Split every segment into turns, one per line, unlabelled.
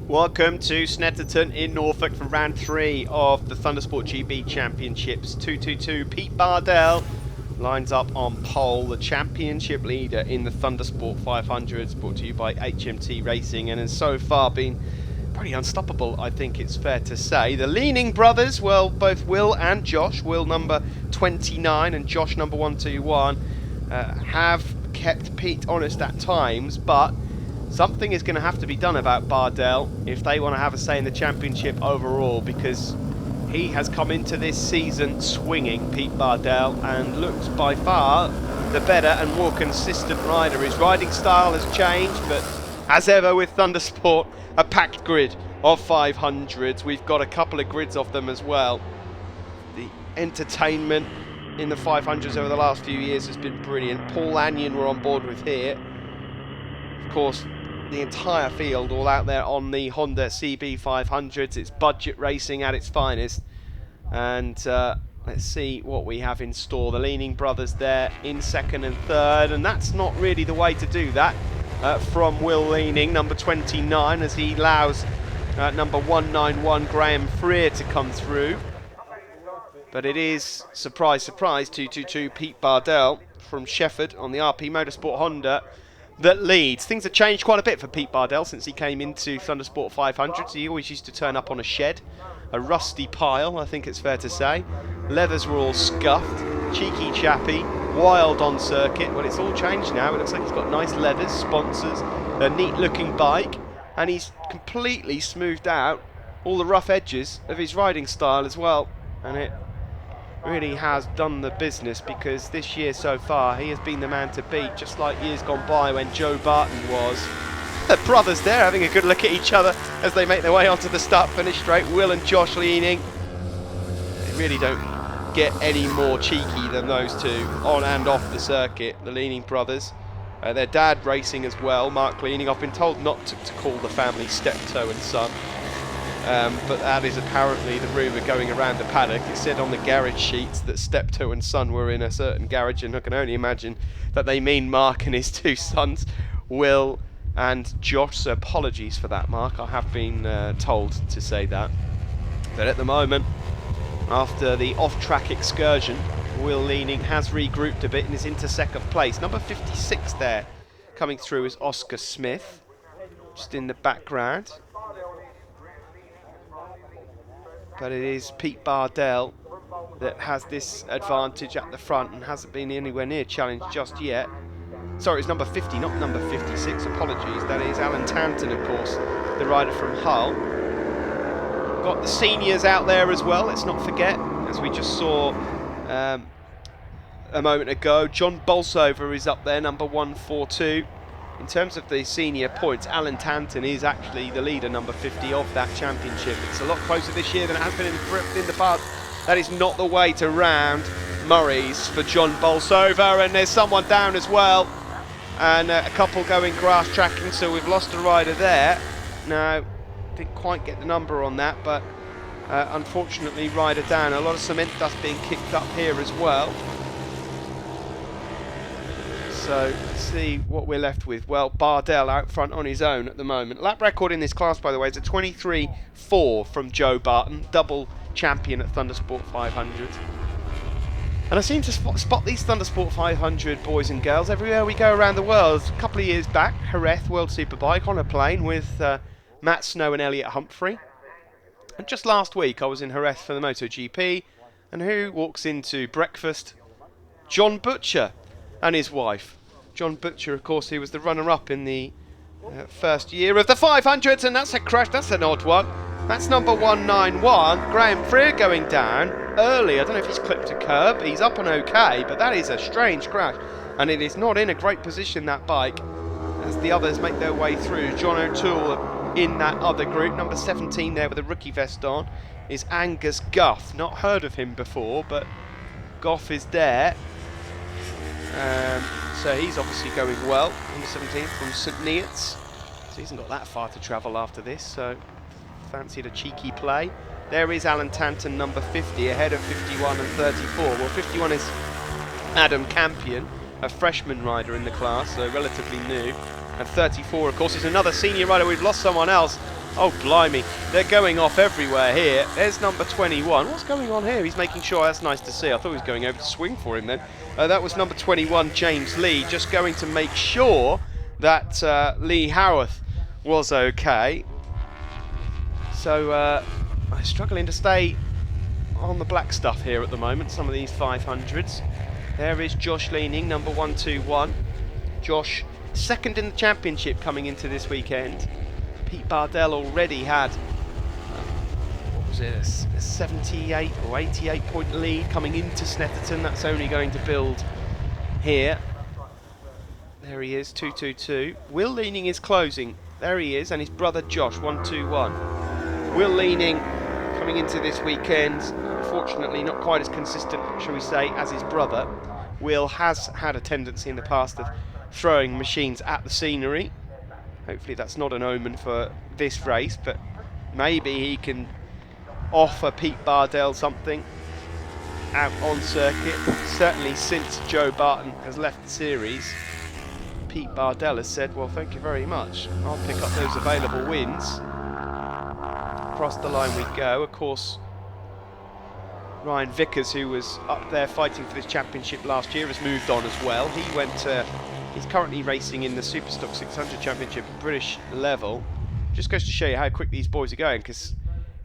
Welcome to Snetterton in Norfolk for round 3 of the Thundersport GB Championships. 222 Pete Bardell lines up on pole, the championship leader in the Thundersport 500, brought to you by HMT Racing, and has so far been pretty unstoppable, I think it's fair to say. The Leaning brothers, well, both Will and Josh, Will number 29 and Josh number 121, have kept Pete honest at times, but something is going to have to be done about Bardell if they want to have a say in the championship overall, because he has come into this season swinging, Pete Bardell, and looks by far the better and more consistent rider. His riding style has changed, but as ever with Thundersport, a packed grid of 500s. We've got a couple of grids of them as well. The entertainment in the 500s over the last few years has been brilliant. Paul Anion we're on board with here. Of course, the entire field all out there on the Honda CB 500s. It's budget racing at its finest, and let's see what we have in store. The Leaning brothers there in second and third, and that's not really the way to do that from Will Leaning, number 29, as he allows number 191 Graham Freer to come through. But it is, surprise surprise, 222 Pete Bardell from Shefford on the RP Motorsport Honda that leads. Things have changed quite a bit for Pete Bardell since he came into Thundersport 500. He always used to turn up on a shed, a rusty pile, I think it's fair to say. Leathers were all scuffed, cheeky chappy, wild on circuit. Well, it's all changed now. It looks like he's got nice leathers, sponsors, a neat looking bike, and he's completely smoothed out all the rough edges of his riding style as well. And it really has done the business, because this year so far he has been the man to beat, just like years gone by when Joe Barton was. The brothers there having a good look at each other as they make their way onto the start finish straight. Will and Josh Leaning, they really don't get any more cheeky than those two on and off the circuit, the Leaning brothers. Their dad racing as well, Mark Leaning. I've been told not to call the family Steptoe and Son. But that is apparently the rumour going around the paddock. It said on the garage sheets that Steptoe and Son were in a certain garage, and I can only imagine that they mean Mark and his two sons, Will and Josh. So apologies for that, Mark. I have been told to say that. But at the moment, after the off-track excursion, Will Leaning has regrouped a bit and is into second place. Number 56 there coming through is Oscar Smith, just in the background. But it is Pete Bardell that has this advantage at the front and hasn't been anywhere near challenged just yet. Sorry, it's number 50, not number 56, apologies. That is Alan Tanton, of course, the rider from Hull. Got the seniors out there as well, let's not forget, as we just saw a moment ago. John Bolsover is up there, number 142. In terms of the senior points, Alan Tanton is actually the leader, number 50 of that championship. It's a lot closer this year than it has been in the past. That is not the way to round Murray's for John Bolsover, and there's someone down as well, and a couple going grass tracking, so we've lost a rider there. No, didn't quite get the number on that, but unfortunately rider down. A lot of cement dust being kicked up here as well. So let's see what we're left with. Well, Bardell out front on his own at the moment. Lap record in this class, by the way, is a 23.4 from Joe Barton, double champion at Thundersport 500. And I seem to spot these Thundersport 500 boys and girls everywhere we go around the world. A couple of years back, Jerez World Superbike on a plane with Matt Snow and Elliot Humphrey. And just last week I was in Jerez for the MotoGP, and who walks into breakfast? John Butcher and his wife. John Butcher, of course, he was the runner-up in the first year of the 500s, and that's a crash. That's an odd one. That's number 191. Graham Freer going down early. I don't know if he's clipped a curb. He's up and okay, but that is a strange crash, and it is not in a great position, that bike, as the others make their way through. John O'Toole in that other group. Number 17 there with a rookie vest on is Angus Gough. Not heard of him before, but Gough is there. So he's obviously going well. Number 17 from St Neots. So he hasn't got that far to travel after this, so fancied a cheeky play. There is Alan Tanton, number 50, ahead of 51 and 34. Well, 51 is Adam Campion, a freshman rider in the class, so relatively new. And 34, of course, is another senior rider. We've lost someone else. Oh, blimey. They're going off everywhere here. There's number 21. What's going on here? He's making sure. That's nice to see. I thought he was going over to swing for him then. That was number 21, James Lee, just going to make sure that Lee Howarth was okay. So I'm struggling to stay on the black stuff here at the moment, some of these 500s. There is Josh Leaning, number 121. Josh, second in the championship coming into this weekend. Pete Bardell already had, what was it, a 78 or 88 point lead coming into Snetterton. That's only going to build here. There he is, 222. Will Leaning is closing. There he is, and his brother Josh, 121. Will Leaning coming into this weekend, unfortunately not quite as consistent, shall we say, as his brother. Will has had a tendency in the past of throwing machines at the scenery. Hopefully that's not an omen for this race, but maybe he can offer Pete Bardell something out on circuit. Certainly since Joe Barton has left the series, Pete Bardell has said, well, thank you very much. I'll pick up those available wins. Across the line we go. Of course, Ryan Vickers, who was up there fighting for this championship last year, has moved on as well. He went to... He's currently racing in the Superstock 600 Championship British level. Just goes to show you how quick these boys are going, because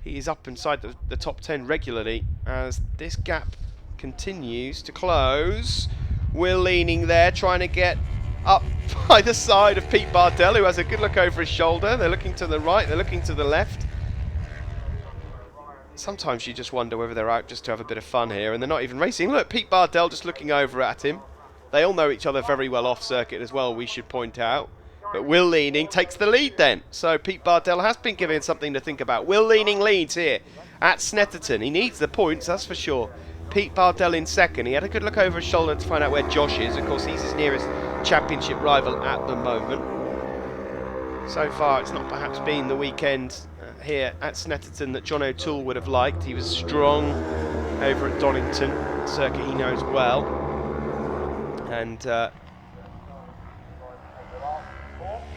he is up inside the top 10 regularly as this gap continues to close. Will Leaning there, trying to get up by the side of Pete Bardell, who has a good look over his shoulder. They're looking to the right, they're looking to the left. Sometimes you just wonder whether they're out just to have a bit of fun here, and they're not even racing. Look, Pete Bardell just looking over at him. They all know each other very well off circuit as well, we should point out. But Will Leaning takes the lead then. So Pete Bardell has been given something to think about. Will Leaning leads here at Snetterton. He needs the points, that's for sure. Pete Bardell in second. He had a good look over his shoulder to find out where Josh is. Of course, he's his nearest championship rival at the moment. So far, it's not perhaps been the weekend here at Snetterton that John O'Toole would have liked. He was strong over at Donington, a circuit he knows well. And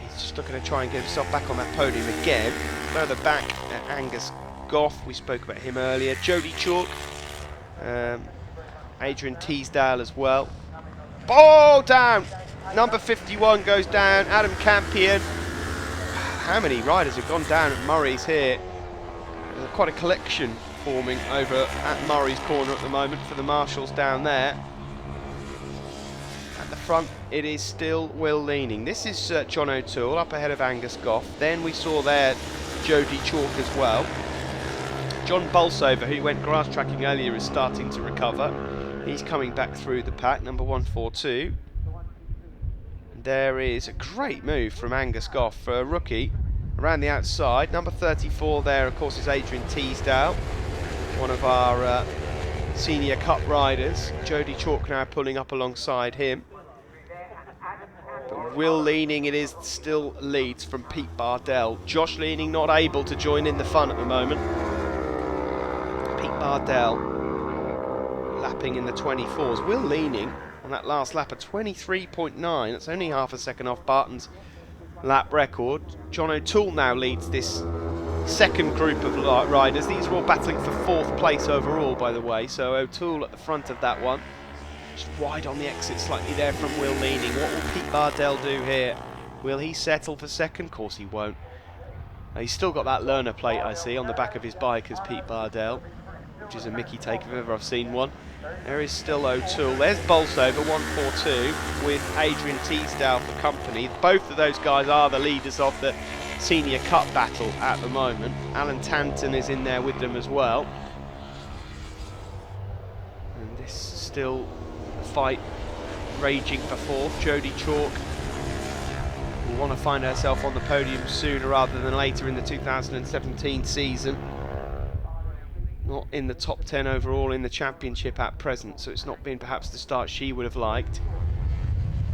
he's just looking to try and get himself back on that podium again. Further back at Angus Goff, we spoke about him earlier. Jody Chalk, Adrian Teasdale as well. Oh, down! Number 51 goes down, Adam Campion. How many riders have gone down at Murray's here? There's quite a collection forming over at Murray's corner at the moment for the marshals down there. At the front, it is still Will Leaning. This is John O'Toole up ahead of Angus Goff. Then we saw there Jody Chalk as well. John Bolsover, who went grass tracking earlier, is starting to recover. He's coming back through the pack, number 142. And there is a great move from Angus Goff for a rookie around the outside. Number 34 there, of course, is Adrian Teasdale, one of our senior cup riders. Jody Chalk now pulling up alongside him. But Will Leaning, it is still leads from Pete Bardell. Josh Leaning not able to join in the fun at the moment. Pete Bardell lapping in the 24s. Will Leaning on that last lap, a 23.9. That's only half a second off Barton's lap record. John O'Toole now leads this second group of riders. These are all battling for 4th place overall, by the way. So O'Toole at the front of that one. Just wide on the exit slightly there from Will Leaning. What will Pete Bardell do here? Will he settle for second? Of course he won't. He's still got that learner plate, I see, on the back of his bike as Pete Bardell, which is a Mickey take if ever I've seen one. There is still O'Toole. There's Bolsover, 142, with Adrian Teasdale for company. Both of those guys are the leaders of the Senior Cup battle at the moment. Alan Tanton is in there with them as well. And this is still a fight raging for 4th. Jody Chalk will want to find herself on the podium sooner rather than later in the 2017 season. Not in the top 10 overall in the championship at present, so it's not been perhaps the start she would have liked.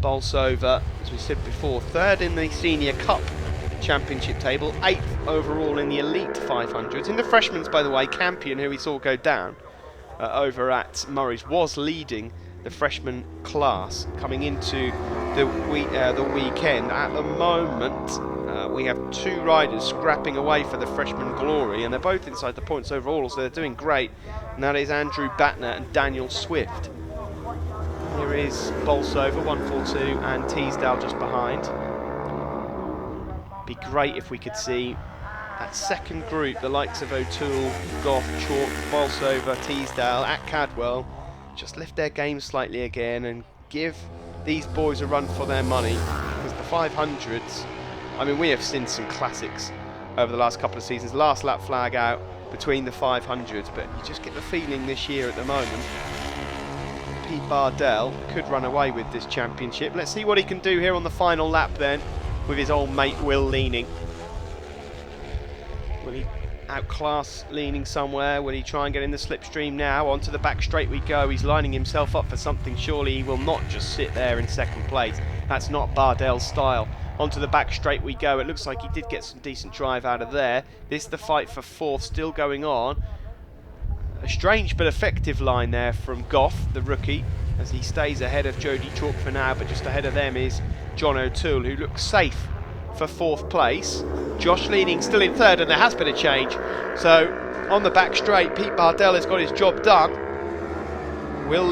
Bolsover, as we said before, 3rd in the Senior Cup championship table, 8th overall in the Elite 500s. In the freshmen's, by the way, Campion, who we saw go down over at Murray's, was leading the freshman class coming into the weekend. At the moment, we have 2 riders scrapping away for the freshman glory, and they're both inside the points overall, so they're doing great. And that is Andrew Batner and Daniel Swift. Here is Bolsover, 142, and Teasdale just behind. Be great if we could see that second group, the likes of O'Toole, Goff, Chalk, Bolsover, Teasdale at Cadwell, just lift their game slightly again and give these boys a run for their money. Because the 500s, I mean, we have seen some classics over the last couple of seasons. Last lap flag out between the 500s, but you just get the feeling this year at the moment Pete Bardell could run away with this championship. Let's see what he can do here on the final lap then with his old mate Will Leaning. Will he outclass Leaning somewhere? Will he try and get in the slipstream now? Onto the back straight we go. He's lining himself up for something. Surely he will not just sit there in second place. That's not Bardell's style. Onto the back straight we go. It looks like he did get some decent drive out of there. This is the fight for 4th still going on. A strange but effective line there from Goff, the rookie, as he stays ahead of Jody Chalk for now, but just ahead of them is John O'Toole, who looks safe for 4th place. Josh Leaning still in 3rd, and there has been a change. So on the back straight, Pete Bardell has got his job done. Will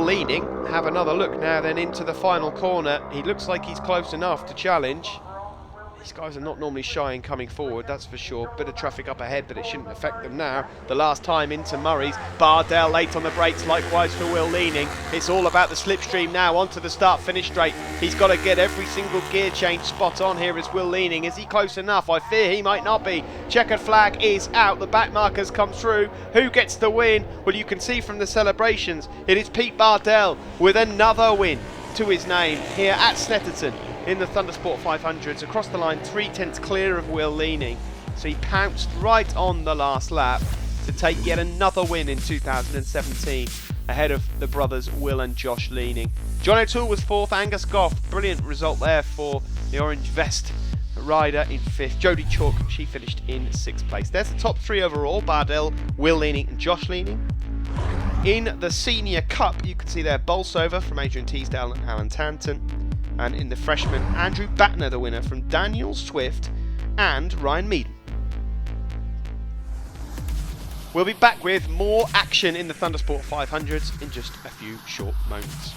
Leaning have another look now then into the final corner? He looks like he's close enough to challenge. These guys are not normally shy in coming forward, that's for sure. Bit of traffic up ahead, but it shouldn't affect them now. The last time into Murray's. Bardell late on the brakes, likewise for Will Leaning. It's all about the slipstream now, onto the start-finish straight. He's got to get every single gear change spot on here as Will Leaning. Is he close enough? I fear he might not be. Checkered flag is out, the back markers come through. Who gets the win? Well, you can see from the celebrations, it is Pete Bardell with another win to his name here at Snetterton in the Thundersport500s, across the line 3/10 clear of Will Leaning. So he pounced right on the last lap to take yet another win in 2017 ahead of the brothers Will and Josh Leaning. John O'Toole was 4th, Angus Goff, brilliant result there for the orange vest rider in 5th. Jody Chalk, she finished in 6th place. There's the top 3 overall: Bardell, Will Leaning and Josh Leaning. In the Senior Cup, you can see there Bolsover from Adrian Teasdale and Alan Tanton. And in the freshman, Andrew Batner, the winner from Daniel Swift and Ryan Meaden. We'll be back with more action in the Thundersport500s in just a few short moments.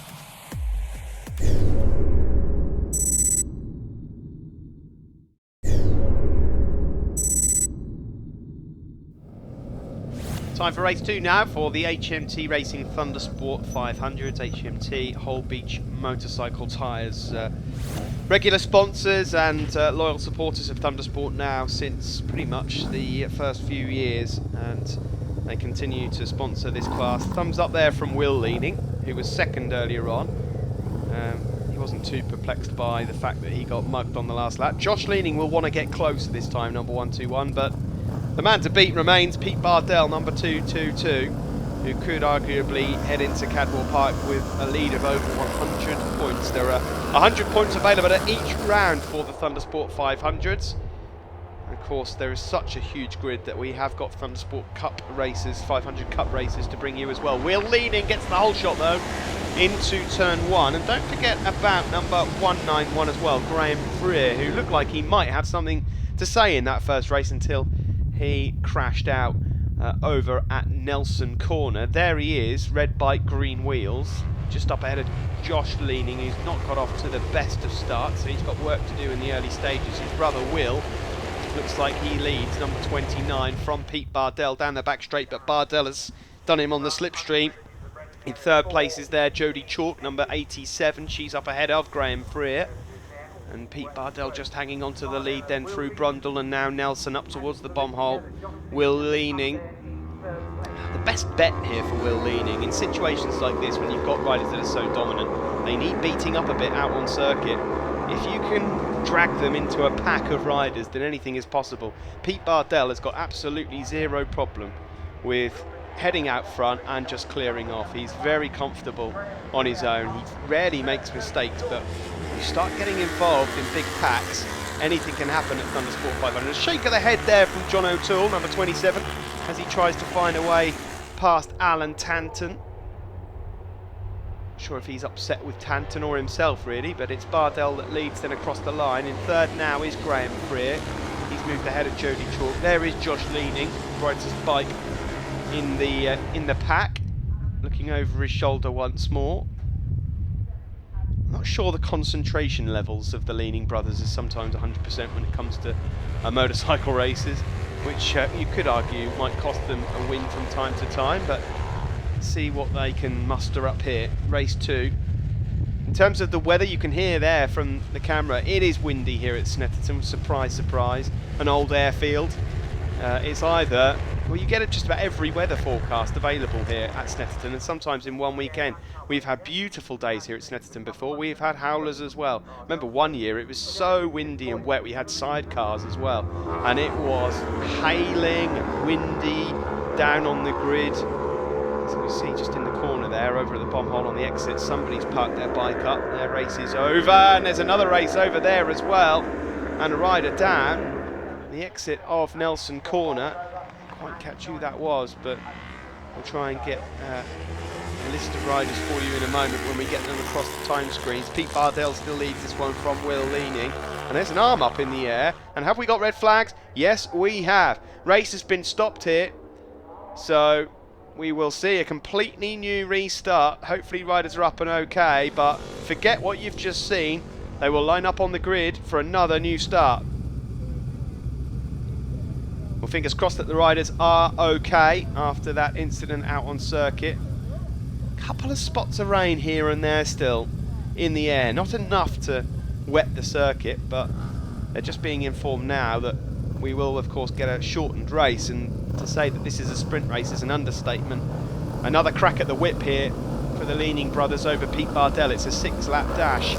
Time for race 2 now for the HMT Racing Thundersport500s. HMT Whole Beach Motorcycle Tyres. Regular sponsors and loyal supporters of Thundersport now since pretty much the first few years, and they continue to sponsor this class. Thumbs up there from Will Leaning, who was 2nd earlier on. He wasn't too perplexed by the fact that he got mugged on the last lap. Josh Leaning will want to get close this time, number 121, but the man to beat remains Pete Bardell, number 222, who could arguably head into Cadwell Park with a lead of over 100 points. There are 100 points available at each round for the Thundersport500s. Of course, there is such a huge grid that we have got Thundersport Cup races, 500 Cup races to bring you as well. Will Leaning gets the whole shot though into turn 1, and don't forget about number 191 as well, Graham Freer, who looked like he might have something to say in that first race until he crashed out over at Nelson Corner. There he is, red bike, green wheels, just up ahead of Josh Leaning, who's not got off to the best of starts, so he's got work to do in the early stages. His brother Will looks like he leads, number 29, from Pete Bardell down the back straight, but Bardell has done him on the slipstream. In 3rd place is there Jody Chalk, number 87. She's up ahead of Graham Freer. And Pete Bardell just hanging on to the lead then through Brundle, and now Nelson up towards the bomb hole. Will Leaning. The best bet here for Will Leaning in situations like this, when you've got riders that are so dominant, they need beating up a bit out on circuit. If you can drag them into a pack of riders, then anything is possible. Pete Bardell has got absolutely zero problem with heading out front and just clearing off. He's very comfortable on his own. He rarely makes mistakes, but you start getting involved in big packs, anything can happen at Thundersport500. A shake of the head there from John O'Toole, number 27, as he tries to find a way past Alan Tanton. sure if he's upset with Tanton or himself really, but it's Bardell that leads then across the line. In third now is Graham Freer. He's moved ahead of Jody Chalk. There is Josh Leaning, rides his bike in the pack, looking over his shoulder once more. Not sure the concentration levels of the Leaning brothers is sometimes 100% when it comes to motorcycle races, which you could argue might cost them a win from time to time, but let's see what they can muster up here. Race 2. In terms of the weather, you can hear there from the camera, it is windy here at Snetterton. Surprise, surprise. An old airfield. It's either, well, you get it just about every weather forecast available here at Snetterton, and sometimes in one weekend. We've had beautiful days here at Snetterton before. We've had howlers as well. Remember one year it was so windy and wet, we had sidecars as well, and it was hailing, windy, down on the grid. As you can see just in the corner there, over at the bomb hole on the exit, somebody's parked their bike up. Their race is over, and there's another race over there as well, and a rider down the exit of Nelson Corner. Can't catch who that was, but we'll try and get a list of riders for you in a moment when we get them across the time screens. Pete Bardell still leads this one from Will Leaning, and there's an arm up in the air. And have we got red flags? Yes, we have. Race has been stopped here, so we will see a completely new restart. Hopefully riders are up and okay, but forget what you've just seen. They will line up on the grid for another new start. Well, fingers crossed that the riders are okay after that incident out on circuit. Couple of spots of rain here and there still in the air. Not enough to wet the circuit, but they're just being informed now that we will, of course, get a shortened race. And to say that this is a sprint race is an understatement. Another crack at the whip here for the Leaning brothers over Pete Bardell. It's a 6-lap dash.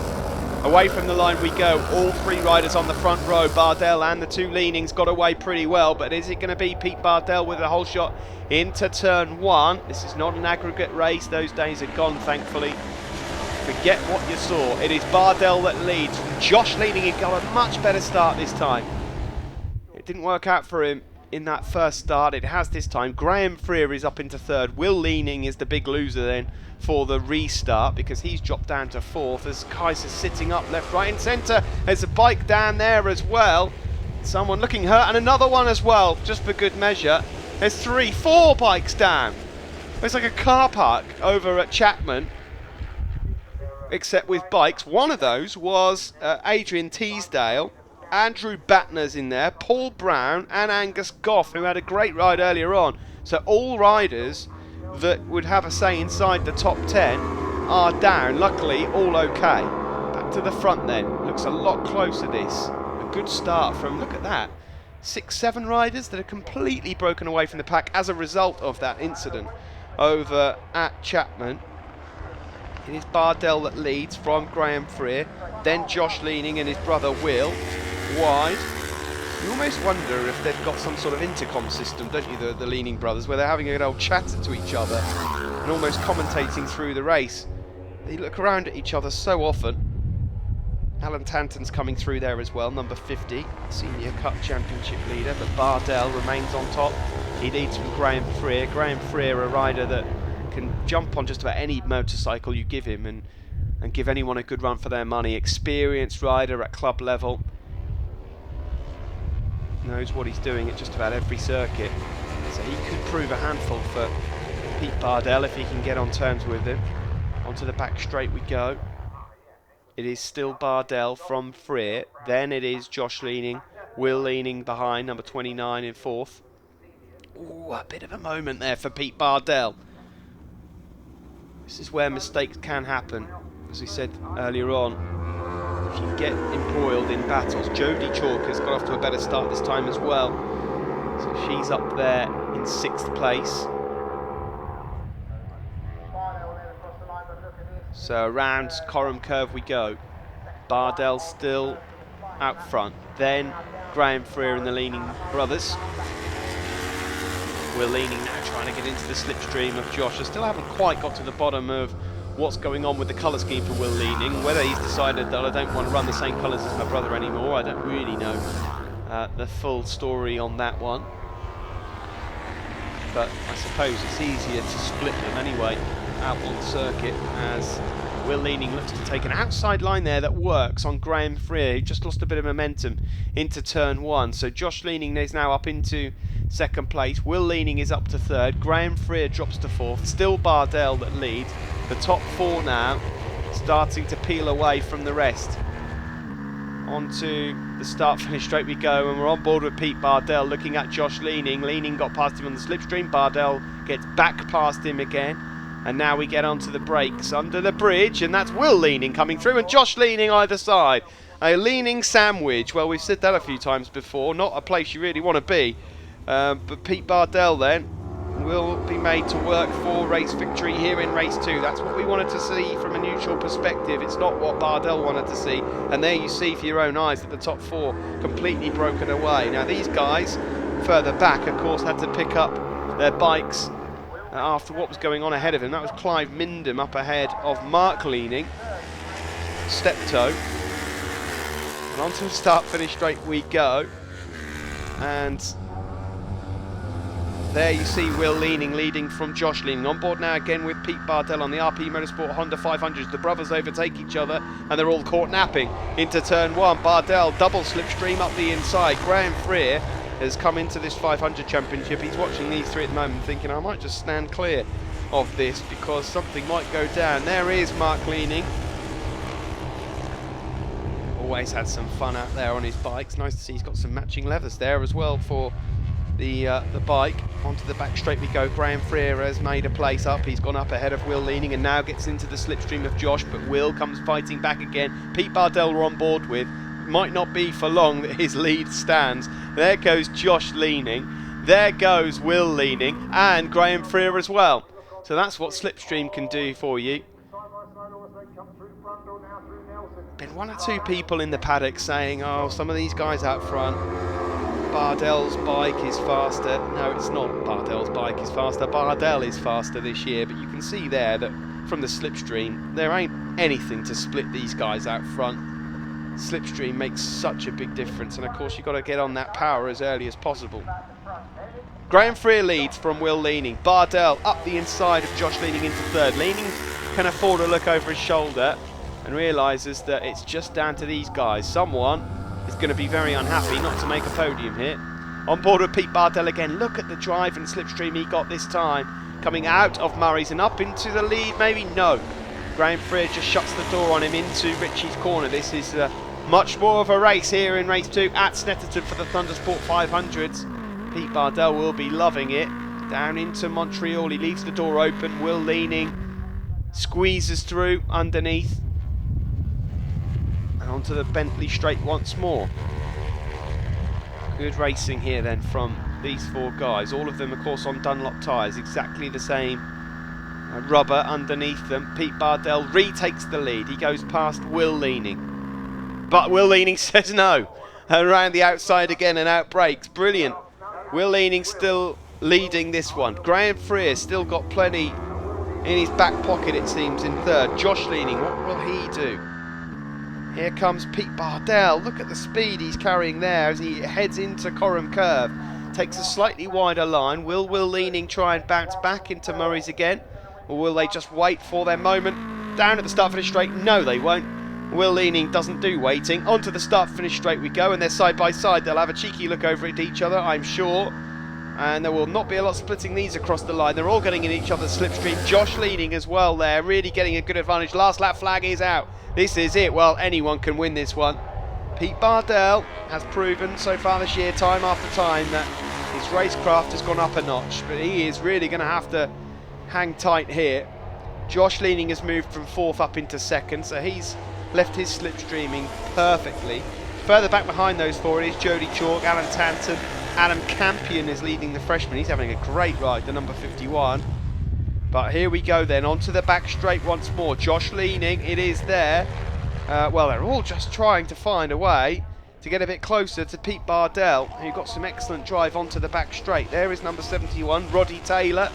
Away from the line we go. All three riders on the front row. Bardell and the two Leanings got away pretty well, but is it going to be Pete Bardell with a whole shot into turn 1? This is not an aggregate race. Those days are gone, thankfully. Forget what you saw. It is Bardell that leads. Josh Leaning had got a much better start this time. It didn't work out for him in that first start. It has this time. Graham Freer is up into third. Will Leaning is the big loser then for the restart, because he's dropped down to 4th as Kaiser's sitting up left, right and centre. There's a bike down there as well. Someone looking hurt, and another one as well, just for good measure. There's 3, 4 bikes down. It's like a car park over at Chapman, except with bikes. One of those was Adrian Teasdale. Andrew Batner's in there, Paul Brown and Angus Goff, who had a great ride earlier on. So all riders that would have a say inside the top 10 are down. Luckily, all okay. Back to the front then. Looks a lot closer this. A good start from, look at that, 6, 7 riders that are completely broken away from the pack as a result of that incident over at Chapman. It is Bardell that leads from Graham Freer, then Josh Leaning and his brother Will wide. You almost wonder if they've got some sort of intercom system, don't you, the Leaning brothers, where they're having an old chatter to each other and almost commentating through the race. They look around at each other so often. Alan Tanton's coming through there as well, number 50, Senior Cup Championship leader, but Bardell remains on top. He leads from Graham Freer. Graham Freer, a rider that can jump on just about any motorcycle you give him and give anyone a good run for their money. Experienced rider at club level. Knows what he's doing at just about every circuit. So he could prove a handful for Pete Bardell if he can get on terms with him. Onto the back straight we go. It is still Bardell from Freer. Then it is Josh Leaning. Will Leaning behind, number 29 in 4th. Ooh, a bit of a moment there for Pete Bardell. This is where mistakes can happen. As we said earlier on, if you get embroiled in battles. Jody Chalk has got off to a better start this time as well. So she's up there in 6th place. So around Coram Curve we go. Bardell still out front. Then Graham Freer and the Leaning brothers. We're Leaning now trying to get into the slipstream of Josh. I still haven't quite got to the bottom of what's going on with the colour scheme for Will Leaning. Whether he's decided that I don't want to run the same colours as my brother anymore, I don't really know the full story on that one. But I suppose it's easier to split them anyway. out on circuit as Will Leaning looks to take an outside line there that works on Graham Freer, who just lost a bit of momentum into turn 1. So Josh Leaning is now up into second place. Will Leaning is up to third. Graham Freer drops to fourth. Still Bardell that leads. The top 4 now starting to peel away from the rest. Onto the start-finish straight we go, and we're on board with Pete Bardell looking at Josh Leaning. Leaning got past him on the slipstream. Bardell gets back past him again. And now we get onto the brakes under the bridge, and that's Will Leaning coming through, and Josh Leaning either side. A Leaning sandwich. Well, we've said that a few times before. Not a place you really want to be. But Pete Bardell then will be made to work for race victory here in race 2. That's what we wanted to see from a neutral perspective. It's not what Bardell wanted to see. And there you see for your own eyes that the top 4 completely broken away. Now these guys further back, of course, had to pick up their bikes after what was going on ahead of him. That was Clive Mindham up ahead of Mark Leaning. Steptoe. And onto the start-finish straight we go. And there you see Will Leaning leading from Josh Leaning. On board now again with Pete Bardell on the RP Motorsport Honda 500s. The brothers overtake each other and they're all caught napping into turn 1. Bardell double slipstream up the inside. Graham Freer has come into this 500 championship. He's watching these 3 at the moment thinking, I might just stand clear of this because something might go down. There is Mark Leaning. Always had some fun out there on his bikes. Nice to see he's got some matching leathers there as well for the bike. Onto the back straight we go. Graham Freer has made a place up. He's gone up ahead of Will Leaning and now gets into the slipstream of Josh, but Will comes fighting back again. Pete Bardell we're on board with. Might not be for long that his lead stands. There goes Josh Leaning. There goes Will Leaning and Graham Freer as well. So that's what slipstream can do for you. Been 1 or 2 people in the paddock saying, oh, some of these guys out front, Bardell's bike is faster. No, it's not Bardell's bike is faster. Bardell is faster this year, but you can see there that from the slipstream, there ain't anything to split these guys out front. Slipstream makes such a big difference, and of course you've got to get on that power as early as possible. Graham Freer leads from Will Leaning. Bardell up the inside of Josh Leaning into third. Leaning can afford to look over his shoulder and realises that it's just down to these guys. Someone is going to be very unhappy not to make a podium here. On board with Pete Bardell again. Look at the drive and slipstream he got this time. Coming out of Murray's and up into the lead, maybe? No. Graham Freer just shuts the door on him into Richie's corner. This is much more of a race here in race 2 at Snetterton for the Thundersport500s. Pete Bardell will be loving it. Down into Montreal, he leaves the door open. Will Leaning squeezes through underneath. And onto the Bentley straight once more. Good racing here then from these 4 guys. All of them, of course, on Dunlop tyres. Exactly the same rubber underneath them. Pete Bardell retakes the lead. He goes past Will Leaning. But Will Leaning says no. Around the outside again and out brakes. Brilliant. Will Leaning still leading this one. Graham Freer still got plenty in his back pocket, it seems, in third. Josh Leaning, what will he do? Here comes Pete Bardell. Look at the speed he's carrying there as he heads into Coram Curve. Takes a slightly wider line. Will Leaning try and bounce back into Murray's again? Or will they just wait for their moment? Down at the start-finish straight? No, they won't. Will Leaning doesn't do waiting. Onto the start-finish straight we go, and they're side by side. They'll have a cheeky look over at each other, I'm sure. And there will not be a lot splitting these across the line. They're all getting in each other's slipstream. Josh Leaning as well there, really getting a good advantage. Last lap flag is out. This is it. Well, anyone can win this one. Pete Bardell has proven so far this year, time after time, that his racecraft has gone up a notch. But he is really going to have to hang tight here. Josh Leaning has moved from 4th up into 2nd, so he's left his slipstreaming perfectly. Further back behind those 4 is Jody Chalk, Alan Tanton. Adam Campion is leading the freshman. He's having a great ride, the number 51. But here we go then, onto the back straight once more. Josh Leaning, it is there. Well, they're all just trying to find a way to get a bit closer to Pete Bardell, who got some excellent drive onto the back straight. There is number 71, Roddy Taylor.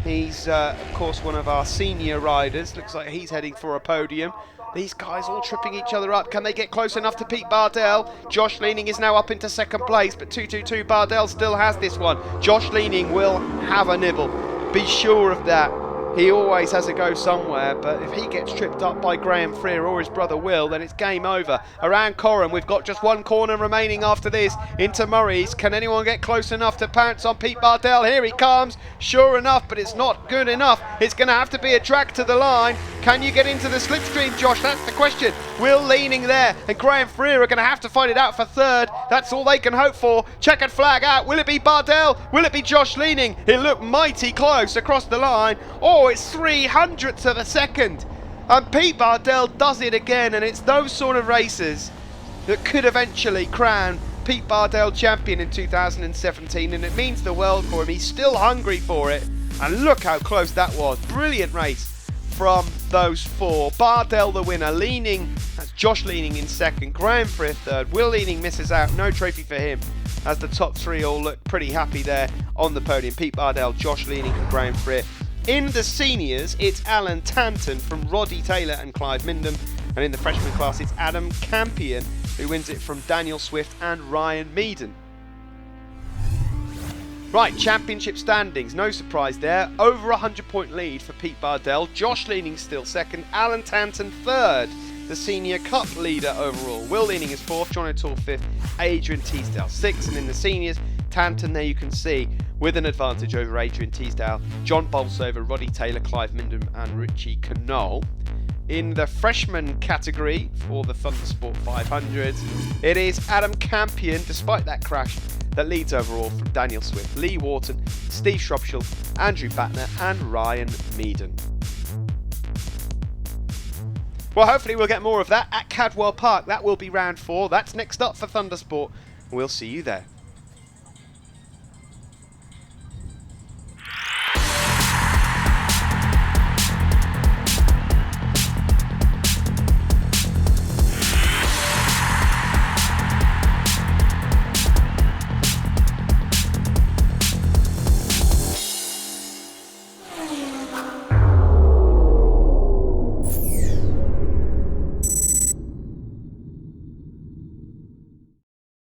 He's, of course, one of our senior riders. Looks like he's heading for a podium. These guys all tripping each other up. Can they get close enough to Pete Bardell? Josh Leaning is now up into 2nd place, but 222 Bardell still has this one. Josh Leaning will have a nibble. Be sure of that. He always has a go somewhere, but if he gets tripped up by Graham Freer or his brother Will, then it's game over. Around Corran, we've got just one corner remaining after this. Into Murray's. Can anyone get close enough to pounce on Pete Bardell? Here he comes. Sure enough, but it's not good enough. It's going to have to be a drag to the line. Can you get into the slipstream, Josh? That's the question. Will leaning there, and Graham Freer are going to have to fight it out for third. That's all they can hope for. Checkered flag out. Will it be Bardell? Will it be Josh leaning? It looked mighty close across the line. Oh, it's 300ths of a second. And Pete Bardell does it again, and it's those sort of races that could eventually crown Pete Bardell champion in 2017, and it means the world for him. He's still hungry for it, and look how close that was. Brilliant race from those four. Bardell the winner, leaning, that's Josh leaning in second, Graham Freer third, Will Leaning misses out, no trophy for him, as the top three all look pretty happy there on the podium. Pete Bardell, Josh Leaning and Graham Freer. In the seniors, it's Alan Tanton from Roddy Taylor and Clive Mindham, and in the freshman class it's Adam Campion who wins it from Daniel Swift and Ryan Meaden. Right, championship standings, no surprise there. Over 100-point lead for Pete Bardell. Josh Leaning still second, Alan Tanton third, the senior cup leader overall. Will Leaning is fourth, John O'Toole fifth, Adrian Teasdale sixth, and in the seniors, Tanton there you can see with an advantage over Adrian Teasdale, John Bolsover, Roddy Taylor, Clive Mindham and Richie Knoll. In the freshman category for the Thundersport500, it is Adam Campion, despite that crash, that leads overall from Daniel Swift, Lee Wharton, Steve Shropshire, Andrew Batner and Ryan Meaden. Well, hopefully we'll get more of that at Cadwell Park. That will be round 4. That's next up for Thundersport. We'll see you there.